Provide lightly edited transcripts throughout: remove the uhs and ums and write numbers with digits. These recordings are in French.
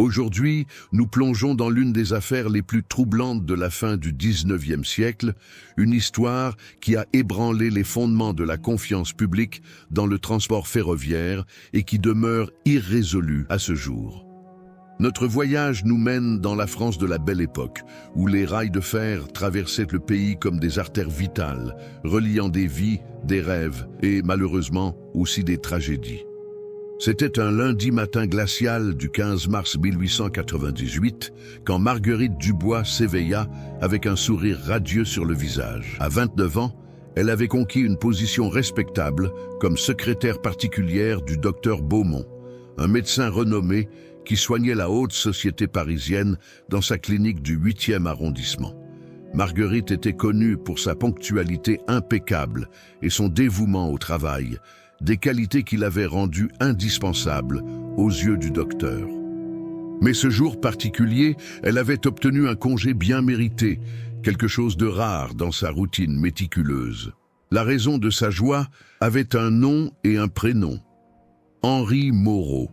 Aujourd'hui, nous plongeons dans l'une des affaires les plus troublantes de la fin du XIXe siècle, une histoire qui a ébranlé les fondements de la confiance publique dans le transport ferroviaire et qui demeure irrésolue à ce jour. Notre voyage nous mène dans la France de la Belle Époque, où les rails de fer traversaient le pays comme des artères vitales, reliant des vies, des rêves et, malheureusement, aussi des tragédies. C'était un lundi matin glacial du 15 mars 1898 quand Marguerite Dubois s'éveilla avec un sourire radieux sur le visage. À 29 ans, elle avait conquis une position respectable comme secrétaire particulière du docteur Beaumont, un médecin renommé qui soignait la haute société parisienne dans sa clinique du 8e arrondissement. Marguerite était connue pour sa ponctualité impeccable et son dévouement au travail, des qualités qui l'avaient rendue indispensable aux yeux du docteur. Mais ce jour particulier, elle avait obtenu un congé bien mérité, quelque chose de rare dans sa routine méticuleuse. La raison de sa joie avait un nom et un prénom. Henri Moreau,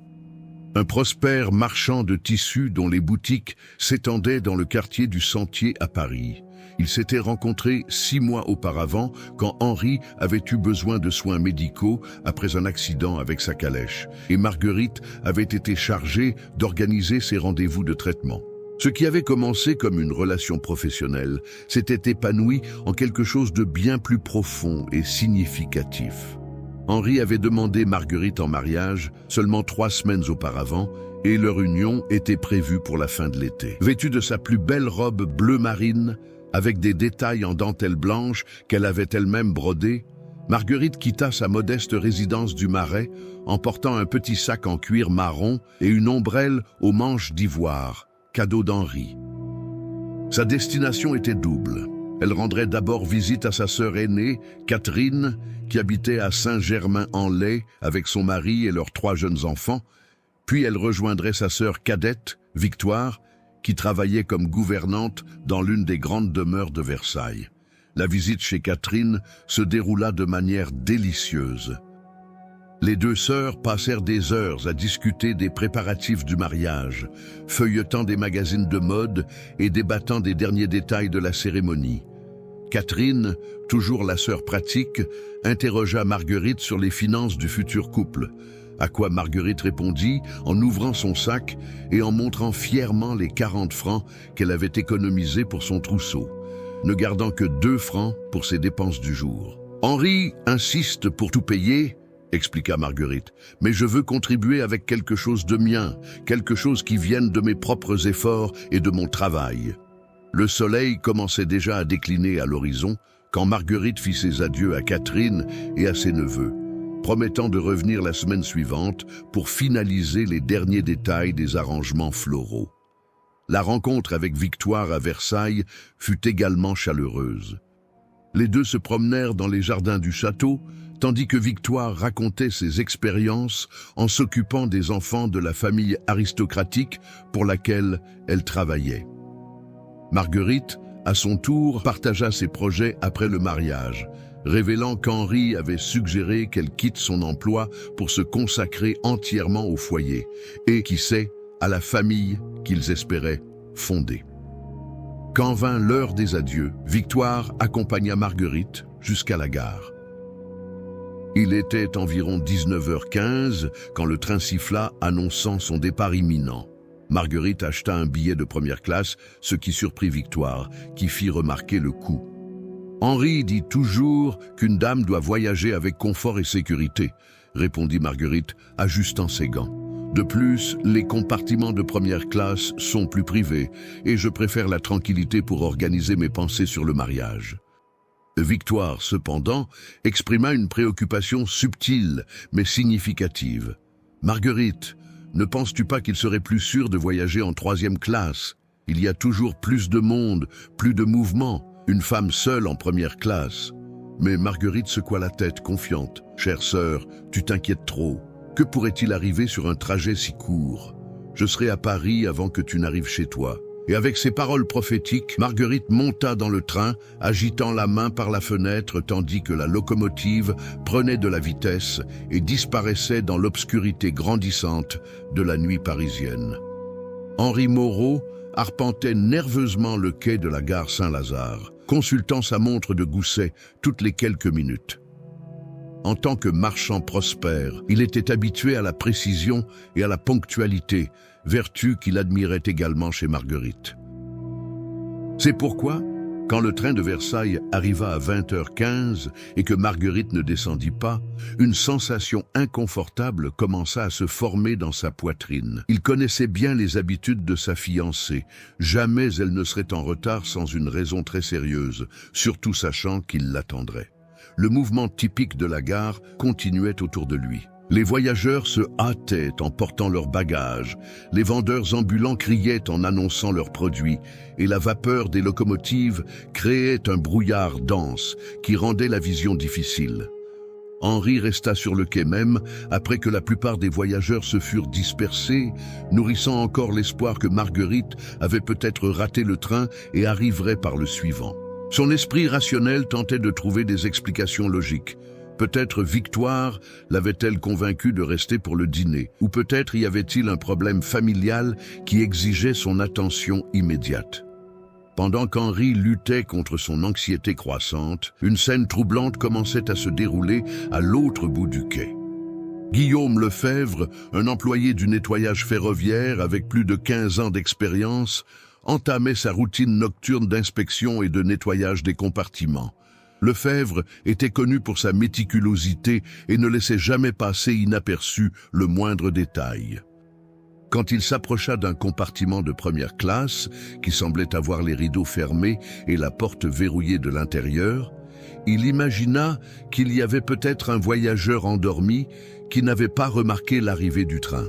un prospère marchand de tissus dont les boutiques s'étendaient dans le quartier du Sentier à Paris. Ils s'étaient rencontrés 6 mois auparavant quand Henri avait eu besoin de soins médicaux après un accident avec sa calèche et Marguerite avait été chargée d'organiser ses rendez-vous de traitement. Ce qui avait commencé comme une relation professionnelle s'était épanoui en quelque chose de bien plus profond et significatif. Henri avait demandé Marguerite en mariage seulement 3 semaines auparavant et leur union était prévue pour la fin de l'été. Vêtue de sa plus belle robe bleu marine, avec des détails en dentelle blanche qu'elle avait elle-même brodée, Marguerite quitta sa modeste résidence du Marais en portant un petit sac en cuir marron et une ombrelle aux manches d'ivoire, cadeau d'Henri. Sa destination était double. Elle rendrait d'abord visite à sa sœur aînée, Catherine, qui habitait à Saint-Germain-en-Laye avec son mari et leurs 3 jeunes enfants, puis elle rejoindrait sa sœur cadette, Victoire, qui travaillait comme gouvernante dans l'une des grandes demeures de Versailles. La visite chez Catherine se déroula de manière délicieuse. Les 2 sœurs passèrent des heures à discuter des préparatifs du mariage, feuilletant des magazines de mode et débattant des derniers détails de la cérémonie. Catherine, toujours la sœur pratique, interrogea Marguerite sur les finances du futur couple, à quoi Marguerite répondit en ouvrant son sac et en montrant fièrement les 40 francs qu'elle avait économisés pour son trousseau, ne gardant que 2 francs pour ses dépenses du jour. « Henri insiste pour tout payer, » expliqua Marguerite, « mais je veux contribuer avec quelque chose de mien, quelque chose qui vienne de mes propres efforts et de mon travail. » Le soleil commençait déjà à décliner à l'horizon quand Marguerite fit ses adieux à Catherine et à ses neveux, promettant de revenir la semaine suivante pour finaliser les derniers détails des arrangements floraux. La rencontre avec Victoire à Versailles fut également chaleureuse. Les 2 se promenèrent dans les jardins du château, tandis que Victoire racontait ses expériences en s'occupant des enfants de la famille aristocratique pour laquelle elle travaillait. Marguerite, à son tour, partagea ses projets après le mariage, révélant qu'Henri avait suggéré qu'elle quitte son emploi pour se consacrer entièrement au foyer et, qui sait, à la famille qu'ils espéraient fonder. Quand vint l'heure des adieux, Victoire accompagna Marguerite jusqu'à la gare. Il était environ 19h15 quand le train siffla annonçant son départ imminent. Marguerite acheta un billet de première classe, ce qui surprit Victoire, qui fit remarquer le coût. Henri dit toujours qu'une dame doit voyager avec confort et sécurité, répondit Marguerite, ajustant ses gants. De plus, les compartiments de première classe sont plus privés et je préfère la tranquillité pour organiser mes pensées sur le mariage. Victoire, cependant, exprima une préoccupation subtile mais significative. Marguerite, ne penses-tu pas qu'il serait plus sûr de voyager en 3e classe? Il y a toujours plus de monde, plus de mouvement. Une femme seule en première classe. Mais Marguerite secoua la tête, confiante. « Chère sœur, tu t'inquiètes trop. Que pourrait-il arriver sur un trajet si court? Je serai à Paris avant que tu n'arrives chez toi. » Et avec ces paroles prophétiques, Marguerite monta dans le train, agitant la main par la fenêtre tandis que la locomotive prenait de la vitesse et disparaissait dans l'obscurité grandissante de la nuit parisienne. Henri Moreau arpentait nerveusement le quai de la gare Saint-Lazare, consultant sa montre de gousset toutes les quelques minutes. En tant que marchand prospère, il était habitué à la précision et à la ponctualité, vertu qu'il admirait également chez Marguerite. C'est pourquoi, quand le train de Versailles arriva à 20h15 et que Marguerite ne descendit pas, une sensation inconfortable commença à se former dans sa poitrine. Il connaissait bien les habitudes de sa fiancée. Jamais elle ne serait en retard sans une raison très sérieuse, surtout sachant qu'il l'attendrait. Le mouvement typique de la gare continuait autour de lui. Les voyageurs se hâtaient en portant leurs bagages, les vendeurs ambulants criaient en annonçant leurs produits, et la vapeur des locomotives créait un brouillard dense qui rendait la vision difficile. Henri resta sur le quai même, après que la plupart des voyageurs se furent dispersés, nourrissant encore l'espoir que Marguerite avait peut-être raté le train et arriverait par le suivant. Son esprit rationnel tentait de trouver des explications logiques. Peut-être Victoire l'avait-elle convaincu de rester pour le dîner, ou peut-être y avait-il un problème familial qui exigeait son attention immédiate. Pendant qu'Henri luttait contre son anxiété croissante, une scène troublante commençait à se dérouler à l'autre bout du quai. Guillaume Lefebvre, un employé du nettoyage ferroviaire avec plus de 15 ans d'expérience, entamait sa routine nocturne d'inspection et de nettoyage des compartiments. Lefebvre était connu pour sa méticulosité et ne laissait jamais passer inaperçu le moindre détail. Quand il s'approcha d'un compartiment de première classe, qui semblait avoir les rideaux fermés et la porte verrouillée de l'intérieur, il imagina qu'il y avait peut-être un voyageur endormi qui n'avait pas remarqué l'arrivée du train.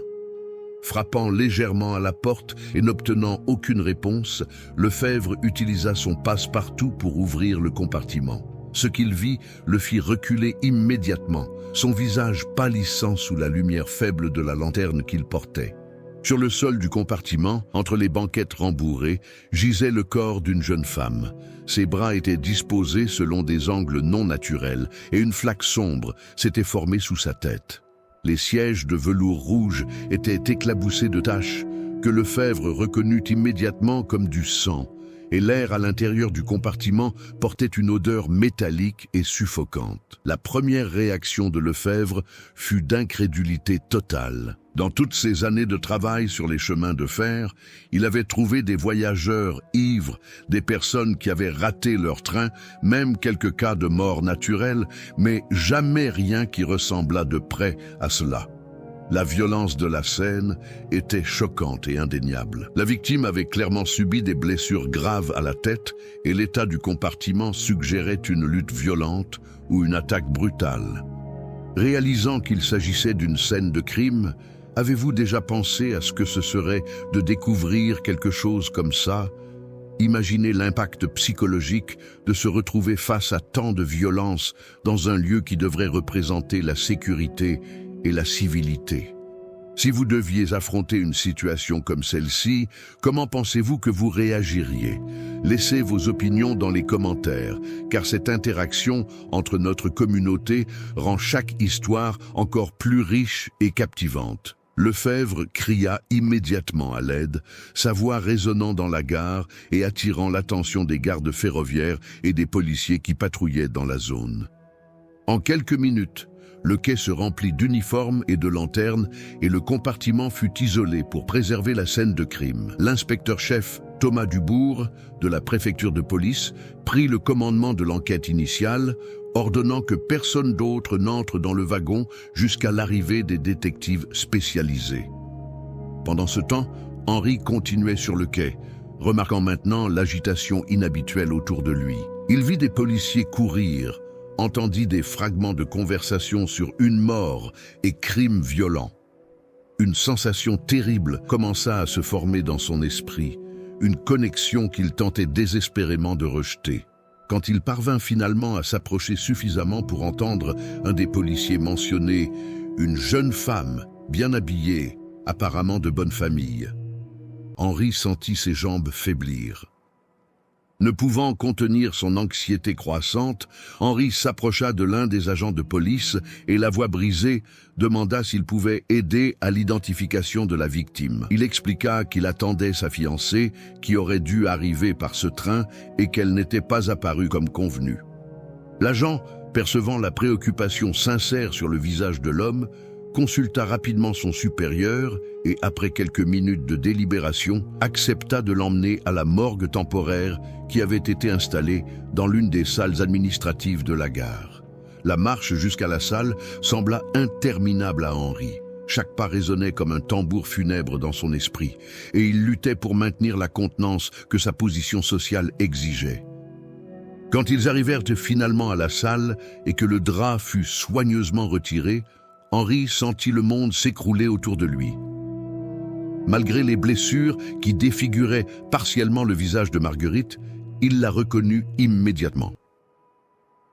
Frappant légèrement à la porte et n'obtenant aucune réponse, Lefebvre utilisa son passe-partout pour ouvrir le compartiment. Ce qu'il vit le fit reculer immédiatement, son visage pâlissant sous la lumière faible de la lanterne qu'il portait. Sur le sol du compartiment, entre les banquettes rembourrées, gisait le corps d'une jeune femme. Ses bras étaient disposés selon des angles non naturels et une flaque sombre s'était formée sous sa tête. Les sièges de velours rouge étaient éclaboussés de taches que Lefebvre reconnut immédiatement comme du sang, et l'air à l'intérieur du compartiment portait une odeur métallique et suffocante. La première réaction de Lefebvre fut d'incrédulité totale. Dans toutes ces années de travail sur les chemins de fer, il avait trouvé des voyageurs ivres, des personnes qui avaient raté leur train, même quelques cas de mort naturelle, mais jamais rien qui ressemblât de près à cela. La violence de la scène était choquante et indéniable. La victime avait clairement subi des blessures graves à la tête et l'état du compartiment suggérait une lutte violente ou une attaque brutale. Réalisant qu'il s'agissait d'une scène de crime, avez-vous déjà pensé à ce que ce serait de découvrir quelque chose comme ça? Imaginez l'impact psychologique de se retrouver face à tant de violence dans un lieu qui devrait représenter la sécurité et la civilité. Si vous deviez affronter une situation comme celle-ci, comment pensez-vous que vous réagiriez? Laissez vos opinions dans les commentaires, car cette interaction entre notre communauté rend chaque histoire encore plus riche et captivante. Lefebvre cria immédiatement à l'aide, sa voix résonnant dans la gare et attirant l'attention des gardes ferroviaires et des policiers qui patrouillaient dans la zone. En quelques minutes, le quai se remplit d'uniformes et de lanternes et le compartiment fut isolé pour préserver la scène de crime. L'inspecteur-chef Thomas Dubourg, de la préfecture de police, prit le commandement de l'enquête initiale, ordonnant que personne d'autre n'entre dans le wagon jusqu'à l'arrivée des détectives spécialisés. Pendant ce temps, Henri continuait sur le quai, remarquant maintenant l'agitation inhabituelle autour de lui. Il vit des policiers courir, entendit des fragments de conversation sur une mort et crimes violents. Une sensation terrible commença à se former dans son esprit, une connexion qu'il tentait désespérément de rejeter. Quand il parvint finalement à s'approcher suffisamment pour entendre un des policiers mentionner une jeune femme, bien habillée, apparemment de bonne famille, Henri sentit ses jambes faiblir. Ne pouvant contenir son anxiété croissante, Henri s'approcha de l'un des agents de police et, la voix brisée, demanda s'il pouvait aider à l'identification de la victime. Il expliqua qu'il attendait sa fiancée, qui aurait dû arriver par ce train et qu'elle n'était pas apparue comme convenu. L'agent, percevant la préoccupation sincère sur le visage de l'homme, consulta rapidement son supérieur et, après quelques minutes de délibération, accepta de l'emmener à la morgue temporaire qui avait été installée dans l'une des salles administratives de la gare. La marche jusqu'à la salle sembla interminable à Henri. Chaque pas résonnait comme un tambour funèbre dans son esprit, et il luttait pour maintenir la contenance que sa position sociale exigeait. Quand ils arrivèrent finalement à la salle et que le drap fut soigneusement retiré, Henri sentit le monde s'écrouler autour de lui. Malgré les blessures qui défiguraient partiellement le visage de Marguerite, il la reconnut immédiatement.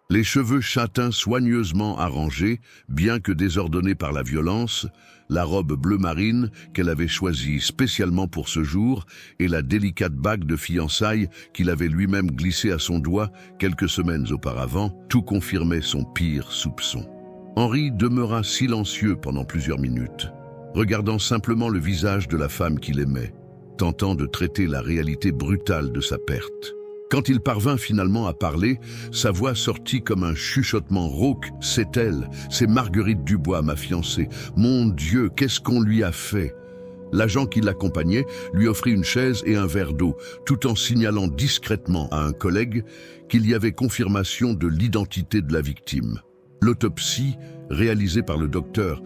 Les cheveux châtains soigneusement arrangés, bien que désordonnés par la violence, la robe bleu marine qu'elle avait choisie spécialement pour ce jour et la délicate bague de fiançailles qu'il avait lui-même glissée à son doigt quelques semaines auparavant, tout confirmait son pire soupçon. Henri demeura silencieux pendant plusieurs minutes, regardant simplement le visage de la femme qu'il aimait, tentant de traiter la réalité brutale de sa perte. Quand il parvint finalement à parler, sa voix sortit comme un chuchotement rauque. « C'est elle, c'est Marguerite Dubois, ma fiancée. Mon Dieu, qu'est-ce qu'on lui a fait ?» L'agent qui l'accompagnait lui offrit une chaise et un verre d'eau, tout en signalant discrètement à un collègue qu'il y avait confirmation de l'identité de la victime. L'autopsie, réalisée par le docteur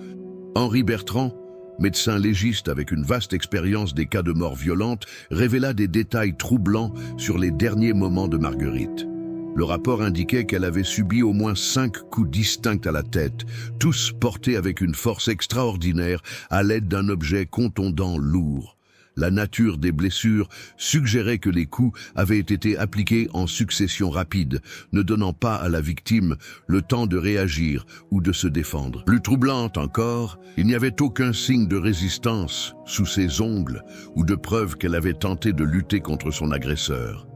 Henri Bertrand, médecin légiste avec une vaste expérience des cas de mort violente, révéla des détails troublants sur les derniers moments de Marguerite. Le rapport indiquait qu'elle avait subi au moins 5 coups distincts à la tête, tous portés avec une force extraordinaire à l'aide d'un objet contondant lourd. La nature des blessures suggérait que les coups avaient été appliqués en succession rapide, ne donnant pas à la victime le temps de réagir ou de se défendre. Plus troublante encore, il n'y avait aucun signe de résistance sous ses ongles ou de preuve qu'elle avait tenté de lutter contre son agresseur.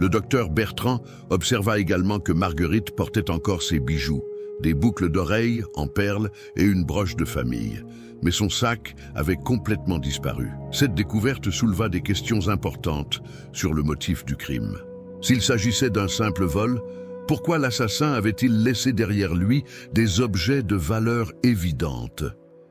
Le docteur Bertrand observa également que Marguerite portait encore ses bijoux, des boucles d'oreilles en perles et une broche de famille. Mais son sac avait complètement disparu. Cette découverte souleva des questions importantes sur le motif du crime. S'il s'agissait d'un simple vol, pourquoi l'assassin avait-il laissé derrière lui des objets de valeur évidente?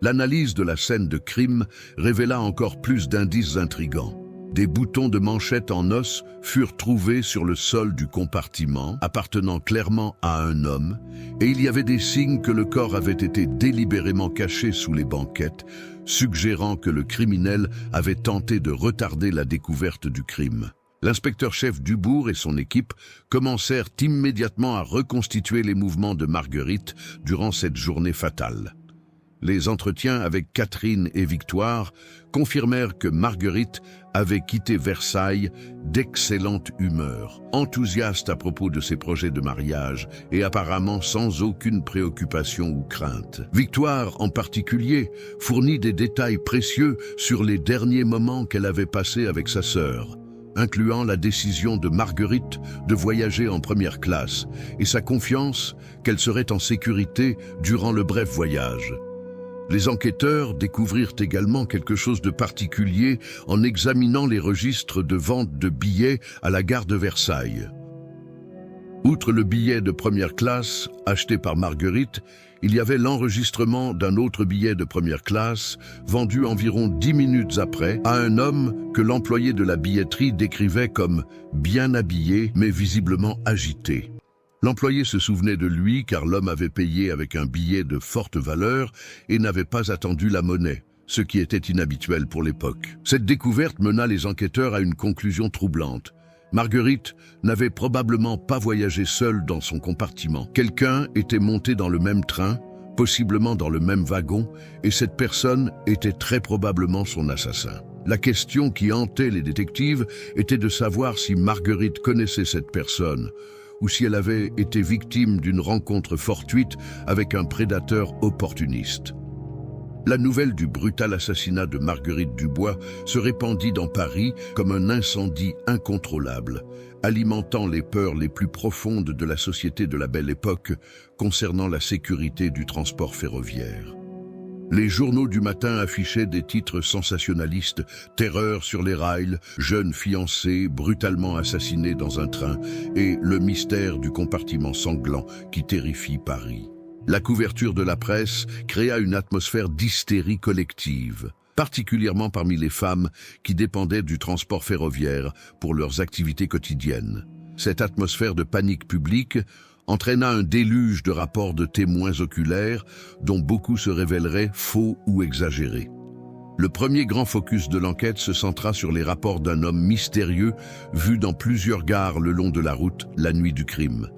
L'analyse de la scène de crime révéla encore plus d'indices intrigants. Des boutons de manchette en os furent trouvés sur le sol du compartiment, appartenant clairement à un homme, et il y avait des signes que le corps avait été délibérément caché sous les banquettes, suggérant que le criminel avait tenté de retarder la découverte du crime. L'inspecteur-chef Dubourg et son équipe commencèrent immédiatement à reconstituer les mouvements de Marguerite durant cette journée fatale. Les entretiens avec Catherine et Victoire confirmèrent que Marguerite avait quitté Versailles d'excellente humeur, enthousiaste à propos de ses projets de mariage et apparemment sans aucune préoccupation ou crainte. Victoire, en particulier, fournit des détails précieux sur les derniers moments qu'elle avait passés avec sa sœur, incluant la décision de Marguerite de voyager en première classe et sa confiance qu'elle serait en sécurité durant le bref voyage. Les enquêteurs découvrirent également quelque chose de particulier en examinant les registres de vente de billets à la gare de Versailles. Outre le billet de première classe acheté par Marguerite, il y avait l'enregistrement d'un autre billet de première classe vendu environ 10 minutes après à un homme que l'employé de la billetterie décrivait comme bien habillé mais visiblement agité. L'employé se souvenait de lui car l'homme avait payé avec un billet de forte valeur et n'avait pas attendu la monnaie, ce qui était inhabituel pour l'époque. Cette découverte mena les enquêteurs à une conclusion troublante. Marguerite n'avait probablement pas voyagé seule dans son compartiment. Quelqu'un était monté dans le même train, possiblement dans le même wagon, et cette personne était très probablement son assassin. La question qui hantait les détectives était de savoir si Marguerite connaissait cette personne, ou si elle avait été victime d'une rencontre fortuite avec un prédateur opportuniste. La nouvelle du brutal assassinat de Marguerite Dubois se répandit dans Paris comme un incendie incontrôlable, alimentant les peurs les plus profondes de la société de la Belle Époque concernant la sécurité du transport ferroviaire. Les journaux du matin affichaient des titres sensationnalistes, terreur sur les rails, jeune fiancé brutalement assassiné dans un train et le mystère du compartiment sanglant qui terrifie Paris. La couverture de la presse créa une atmosphère d'hystérie collective, particulièrement parmi les femmes qui dépendaient du transport ferroviaire pour leurs activités quotidiennes. Cette atmosphère de panique publique entraîna un déluge de rapports de témoins oculaires dont beaucoup se révéleraient faux ou exagérés. Le premier grand focus de l'enquête se centra sur les rapports d'un homme mystérieux vu dans plusieurs gares le long de la route la nuit du crime.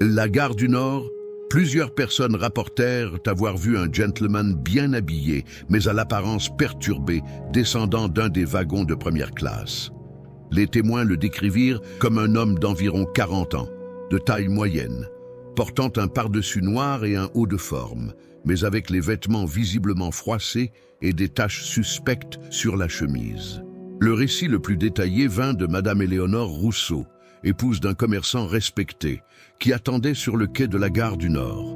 La gare du Nord, plusieurs personnes rapportèrent avoir vu un gentleman bien habillé, mais à l'apparence perturbée, descendant d'un des wagons de première classe. Les témoins le décrivirent comme un homme d'environ 40 ans, de taille moyenne, portant un pardessus noir et un haut de forme, mais avec les vêtements visiblement froissés et des taches suspectes sur la chemise. Le récit le plus détaillé vint de Madame Éléonore Rousseau, épouse d'un commerçant respecté, qui attendait sur le quai de la gare du Nord.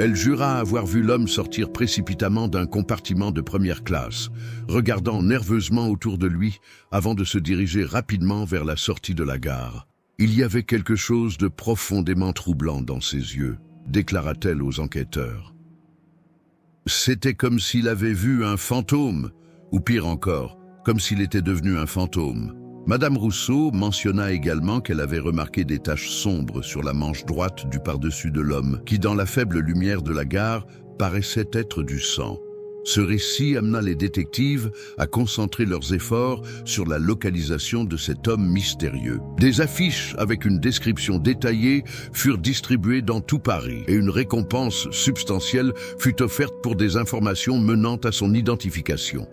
Elle jura avoir vu l'homme sortir précipitamment d'un compartiment de première classe, regardant nerveusement autour de lui avant de se diriger rapidement vers la sortie de la gare. Il y avait quelque chose de profondément troublant dans ses yeux, déclara-t-elle aux enquêteurs. C'était comme s'il avait vu un fantôme, ou pire encore, comme s'il était devenu un fantôme. Madame Rousseau mentionna également qu'elle avait remarqué des taches sombres sur la manche droite du pardessus de l'homme, qui dans la faible lumière de la gare paraissait être du sang. Ce récit amena les détectives à concentrer leurs efforts sur la localisation de cet homme mystérieux. Des affiches avec une description détaillée furent distribuées dans tout Paris et une récompense substantielle fut offerte pour des informations menant à son identification.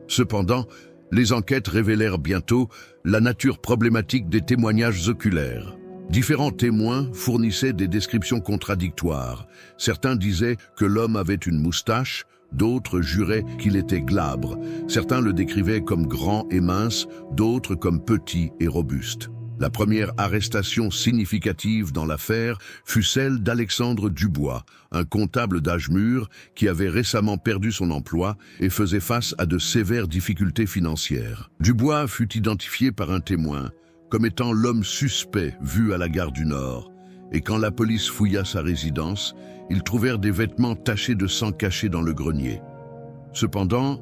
Cependant, les enquêtes révélèrent bientôt la nature problématique des témoignages oculaires. Différents témoins fournissaient des descriptions contradictoires. Certains disaient que l'homme avait une moustache, d'autres juraient qu'il était glabre. Certains le décrivaient comme grand et mince, d'autres comme petit et robuste. La première arrestation significative dans l'affaire fut celle d'Alexandre Dubois, un comptable d'âge mûr qui avait récemment perdu son emploi et faisait face à de sévères difficultés financières. Dubois fut identifié par un témoin comme étant l'homme suspect vu à la gare du Nord, et quand la police fouilla sa résidence, ils trouvèrent des vêtements tachés de sang cachés dans le grenier. Cependant,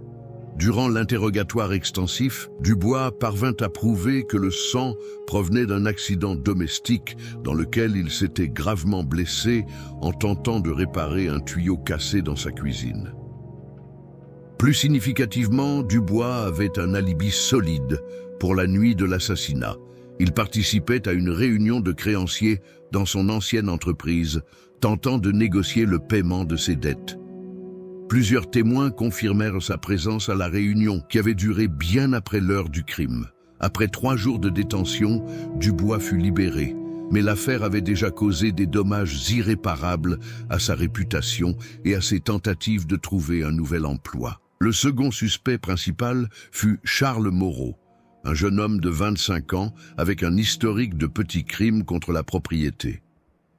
durant l'interrogatoire extensif, Dubois parvint à prouver que le sang provenait d'un accident domestique dans lequel il s'était gravement blessé en tentant de réparer un tuyau cassé dans sa cuisine. Plus significativement, Dubois avait un alibi solide pour la nuit de l'assassinat. Il participait à une réunion de créanciers dans son ancienne entreprise, tentant de négocier le paiement de ses dettes. Plusieurs témoins confirmèrent sa présence à la réunion, qui avait duré bien après l'heure du crime. Après 3 jours de détention, Dubois fut libéré, mais l'affaire avait déjà causé des dommages irréparables à sa réputation et à ses tentatives de trouver un nouvel emploi. Le second suspect principal fut Charles Moreau, un jeune homme de 25 ans avec un historique de petits crimes contre la propriété.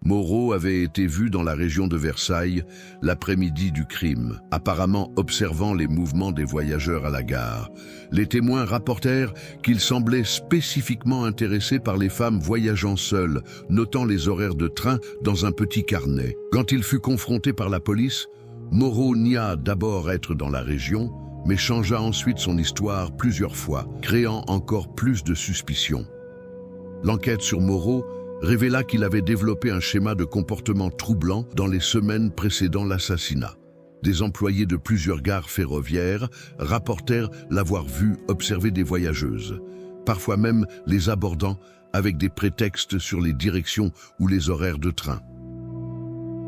Moreau avait été vu dans la région de Versailles l'après-midi du crime, apparemment observant les mouvements des voyageurs à la gare. Les témoins rapportèrent qu'il semblait spécifiquement intéressé par les femmes voyageant seules, notant les horaires de train dans un petit carnet. Quand il fut confronté par la police, Moreau nia d'abord être dans la région, mais changea ensuite son histoire plusieurs fois, créant encore plus de suspicions. L'enquête sur Moreau révéla qu'il avait développé un schéma de comportement troublant dans les semaines précédant l'assassinat. Des employés de plusieurs gares ferroviaires rapportèrent l'avoir vu observer des voyageuses, parfois même les abordant avec des prétextes sur les directions ou les horaires de train.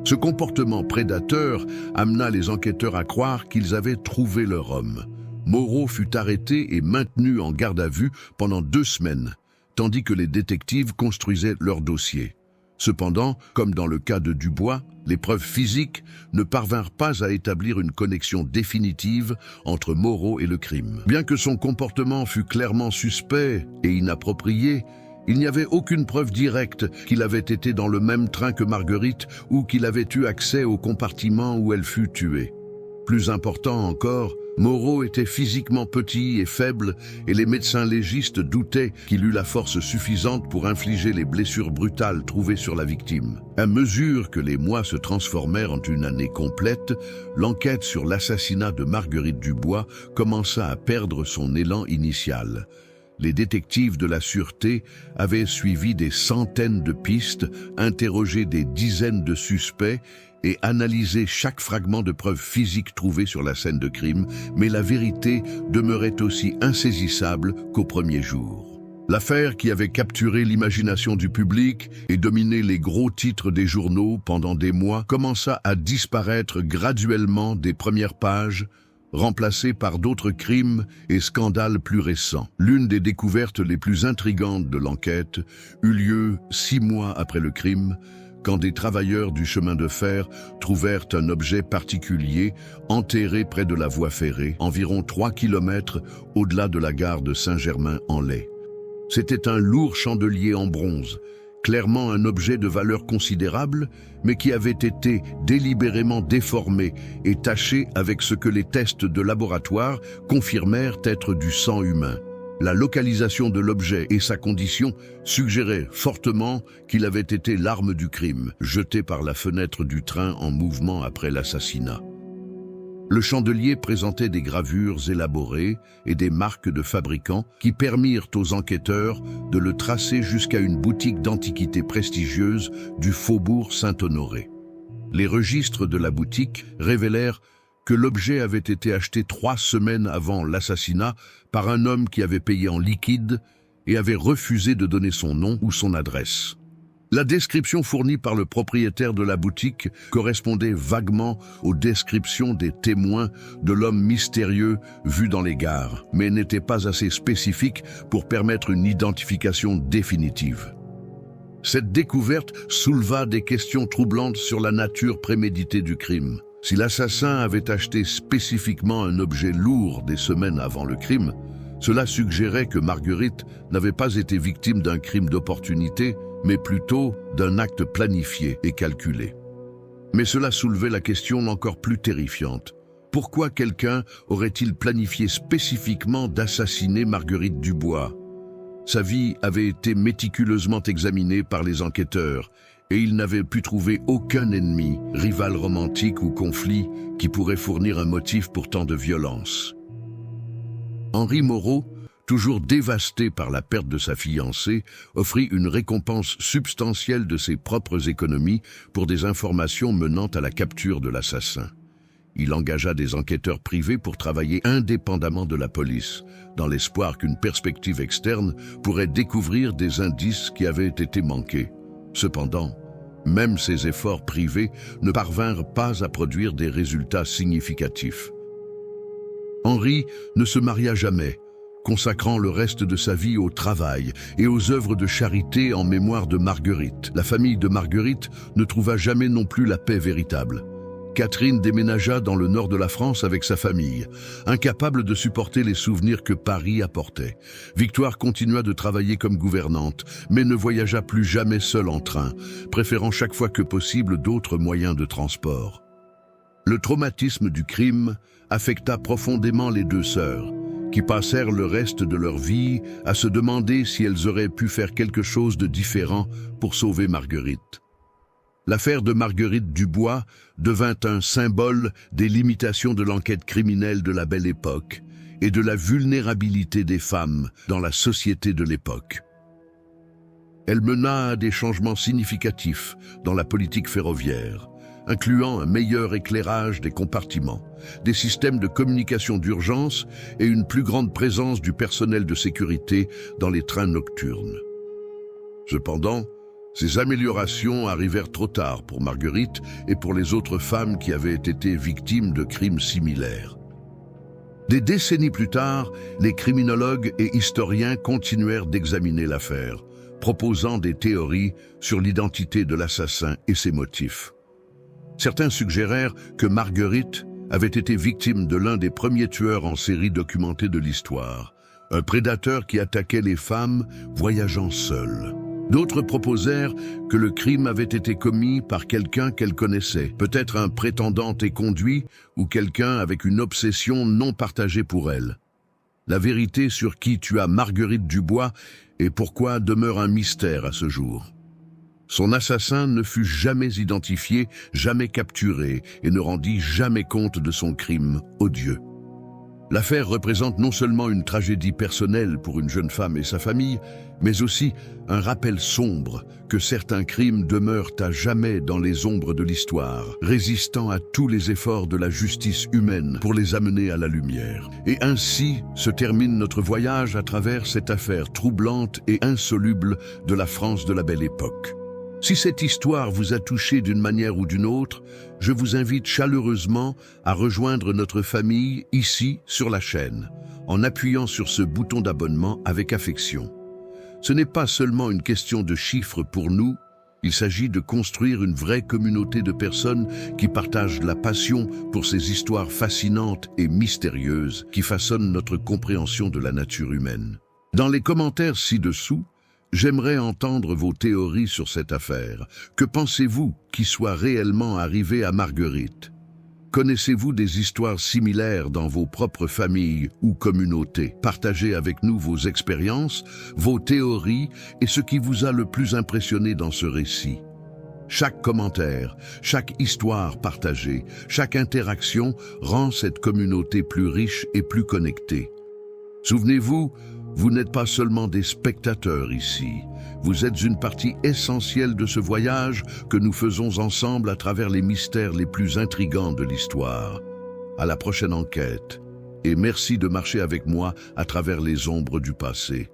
Ce comportement prédateur amena les enquêteurs à croire qu'ils avaient trouvé leur homme. Moreau fut arrêté et maintenu en garde à vue pendant 2 semaines, tandis que les détectives construisaient leur dossier. Cependant, comme dans le cas de Dubois, les preuves physiques ne parvinrent pas à établir une connexion définitive entre Moreau et le crime. Bien que son comportement fût clairement suspect et inapproprié, il n'y avait aucune preuve directe qu'il avait été dans le même train que Marguerite ou qu'il avait eu accès au compartiment où elle fut tuée. Plus important encore, Moreau était physiquement petit et faible et les médecins légistes doutaient qu'il eût la force suffisante pour infliger les blessures brutales trouvées sur la victime. À mesure que les mois se transformèrent en une année complète, l'enquête sur l'assassinat de Marguerite Dubois commença à perdre son élan initial. Les détectives de la Sûreté avaient suivi des centaines de pistes, interrogé des dizaines de suspects et analysé chaque fragment de preuve physique trouvé sur la scène de crime, mais la vérité demeurait aussi insaisissable qu'au premier jour. L'affaire qui avait capturé l'imagination du public et dominé les gros titres des journaux pendant des mois commença à disparaître graduellement des premières pages, remplacée par d'autres crimes et scandales plus récents. L'une des découvertes les plus intrigantes de l'enquête eut lieu 6 mois après le crime, quand des travailleurs du chemin de fer trouvèrent un objet particulier enterré près de la voie ferrée, environ 3 kilomètres au-delà de la gare de Saint-Germain-en-Laye. C'était un lourd chandelier en bronze, clairement un objet de valeur considérable, mais qui avait été délibérément déformé et taché avec ce que les tests de laboratoire confirmèrent être du sang humain. La localisation de l'objet et sa condition suggéraient fortement qu'il avait été l'arme du crime, jetée par la fenêtre du train en mouvement après l'assassinat. Le chandelier présentait des gravures élaborées et des marques de fabricants qui permirent aux enquêteurs de le tracer jusqu'à une boutique d'antiquités prestigieuse du faubourg Saint-Honoré. Les registres de la boutique révélèrent que l'objet avait été acheté 3 semaines avant l'assassinat par un homme qui avait payé en liquide et avait refusé de donner son nom ou son adresse. La description fournie par le propriétaire de la boutique correspondait vaguement aux descriptions des témoins de l'homme mystérieux vu dans les gares, mais n'était pas assez spécifique pour permettre une identification définitive. Cette découverte souleva des questions troublantes sur la nature préméditée du crime. Si l'assassin avait acheté spécifiquement un objet lourd des semaines avant le crime, cela suggérait que Marguerite n'avait pas été victime d'un crime d'opportunité, mais plutôt d'un acte planifié et calculé. Mais cela soulevait la question encore plus terrifiante. Pourquoi quelqu'un aurait-il planifié spécifiquement d'assassiner Marguerite Dubois? Sa vie avait été méticuleusement examinée par les enquêteurs, et il n'avait pu trouver aucun ennemi, rival romantique ou conflit, qui pourrait fournir un motif pour tant de violence. Henri Moreau, toujours dévasté par la perte de sa fiancée, offrit une récompense substantielle de ses propres économies pour des informations menant à la capture de l'assassin. Il engagea des enquêteurs privés pour travailler indépendamment de la police, dans l'espoir qu'une perspective externe pourrait découvrir des indices qui avaient été manqués. Cependant, même ces efforts privés ne parvinrent pas à produire des résultats significatifs. Henri ne se maria jamais, consacrant le reste de sa vie au travail et aux œuvres de charité en mémoire de Marguerite. La famille de Marguerite ne trouva jamais non plus la paix véritable. Catherine déménagea dans le nord de la France avec sa famille, incapable de supporter les souvenirs que Paris apportait. Victoire continua de travailler comme gouvernante, mais ne voyagea plus jamais seule en train, préférant chaque fois que possible d'autres moyens de transport. Le traumatisme du crime affecta profondément les 2 sœurs, qui passèrent le reste de leur vie à se demander si elles auraient pu faire quelque chose de différent pour sauver Marguerite. L'affaire de Marguerite Dubois devint un symbole des limitations de l'enquête criminelle de la Belle Époque et de la vulnérabilité des femmes dans la société de l'époque. Elle mena à des changements significatifs dans la politique ferroviaire, incluant un meilleur éclairage des compartiments, des systèmes de communication d'urgence et une plus grande présence du personnel de sécurité dans les trains nocturnes. Cependant, ces améliorations arrivèrent trop tard pour Marguerite et pour les autres femmes qui avaient été victimes de crimes similaires. Des décennies plus tard, les criminologues et historiens continuèrent d'examiner l'affaire, proposant des théories sur l'identité de l'assassin et ses motifs. Certains suggérèrent que Marguerite avait été victime de l'un des premiers tueurs en série documentés de l'histoire, un prédateur qui attaquait les femmes voyageant seules. D'autres proposèrent que le crime avait été commis par quelqu'un qu'elle connaissait, peut-être un prétendant éconduit ou quelqu'un avec une obsession non partagée pour elle. La vérité sur qui tua Marguerite Dubois et pourquoi demeure un mystère à ce jour. Son assassin ne fut jamais identifié, jamais capturé et ne rendit jamais compte de son crime odieux. L'affaire représente non seulement une tragédie personnelle pour une jeune femme et sa famille, mais aussi un rappel sombre que certains crimes demeurent à jamais dans les ombres de l'histoire, résistant à tous les efforts de la justice humaine pour les amener à la lumière. Et ainsi se termine notre voyage à travers cette affaire troublante et insoluble de la France de la Belle Époque. Si cette histoire vous a touché d'une manière ou d'une autre, je vous invite chaleureusement à rejoindre notre famille ici sur la chaîne, en appuyant sur ce bouton d'abonnement avec affection. Ce n'est pas seulement une question de chiffres pour nous, il s'agit de construire une vraie communauté de personnes qui partagent la passion pour ces histoires fascinantes et mystérieuses qui façonnent notre compréhension de la nature humaine. Dans les commentaires ci-dessous, j'aimerais entendre vos théories sur cette affaire. Que pensez-vous qui soit réellement arrivé à Marguerite? Connaissez-vous des histoires similaires dans vos propres familles ou communautés? Partagez avec nous vos expériences, vos théories et ce qui vous a le plus impressionné dans ce récit. Chaque commentaire, chaque histoire partagée, chaque interaction rend cette communauté plus riche et plus connectée. Souvenez-vous, vous n'êtes pas seulement des spectateurs ici, vous êtes une partie essentielle de ce voyage que nous faisons ensemble à travers les mystères les plus intrigants de l'histoire. À la prochaine enquête, et merci de marcher avec moi à travers les ombres du passé.